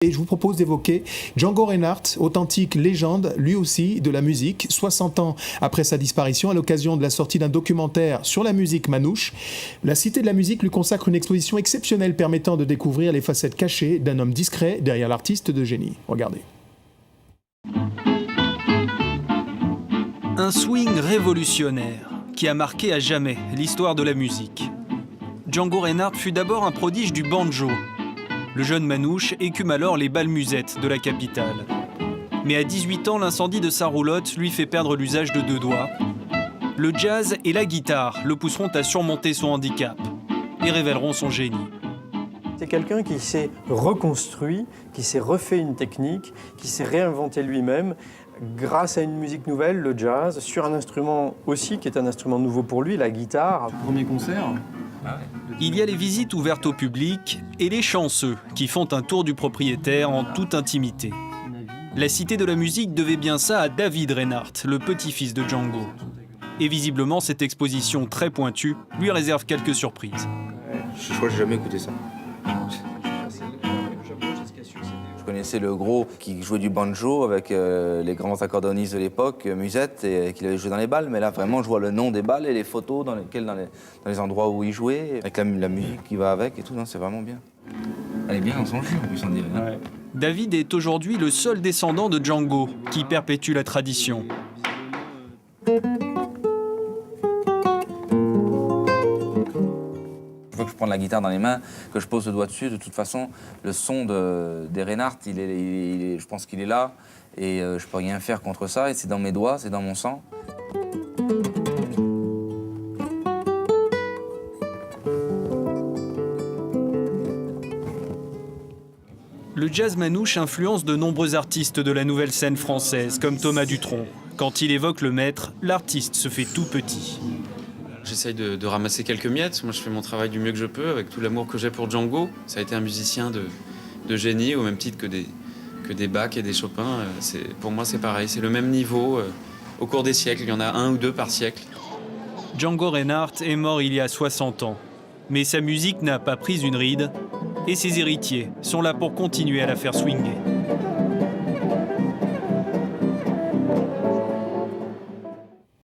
Et je vous propose d'évoquer Django Reinhardt, authentique légende, lui aussi, de la musique, 60 ans après sa disparition, à l'occasion de la sortie d'un documentaire sur la musique manouche. La Cité de la musique lui consacre une exposition exceptionnelle permettant de découvrir les facettes cachées d'un homme discret derrière l'artiste de génie. Regardez. Un swing révolutionnaire qui a marqué à jamais l'histoire de la musique. Django Reinhardt fut d'abord un prodige du banjo. Le jeune manouche écume alors les bals musettes de la capitale. Mais à 18 ans, l'incendie de sa roulotte lui fait perdre l'usage de 2 doigts. Le jazz et la guitare le pousseront à surmonter son handicap et révéleront son génie. C'est quelqu'un qui s'est reconstruit, qui s'est refait une technique, qui s'est réinventé lui-même grâce à une musique nouvelle, le jazz, sur un instrument aussi qui est un instrument nouveau pour lui, la guitare. Premier concert. Il y a les visites ouvertes au public et les chanceux qui font un tour du propriétaire en toute intimité. La Cité de la musique devait bien ça à David Reinhardt, le petit-fils de Django. Et visiblement, cette exposition très pointue lui réserve quelques surprises. Je crois que j'ai jamais écouté ça. Je connaissais le gros qui jouait du banjo avec les grands accordéonistes de l'époque, Musette, et qu'il avait joué dans les bals. Mais là, vraiment, je vois le nom des bals et les photos dans les endroits où il jouait, avec la musique qui va avec et tout. C'est vraiment bien. Elle est bien dans son jeu, en plus, on dirait. Ouais. David est aujourd'hui le seul descendant de Django qui perpétue la tradition. Une fois que je prends la guitare dans les mains, que je pose le doigt dessus, de toute façon, le son des Reinhardt, je pense qu'il est là, et je peux rien faire contre ça, et c'est dans mes doigts, c'est dans mon sang. Le jazz manouche influence de nombreux artistes de la nouvelle scène française, comme Thomas Dutronc. Quand il évoque le maître, l'artiste se fait tout petit. J'essaye de ramasser quelques miettes. Moi, je fais mon travail du mieux que je peux, avec tout l'amour que j'ai pour Django. Ça a été un musicien de génie, au même titre que des Bach et des Chopin. Pour moi, c'est pareil. C'est le même niveau. Au cours des siècles, il y en a 1 ou 2 par siècle. Django Reinhardt est mort il y a 60 ans. Mais sa musique n'a pas pris une ride. Et ses héritiers sont là pour continuer à la faire swinger.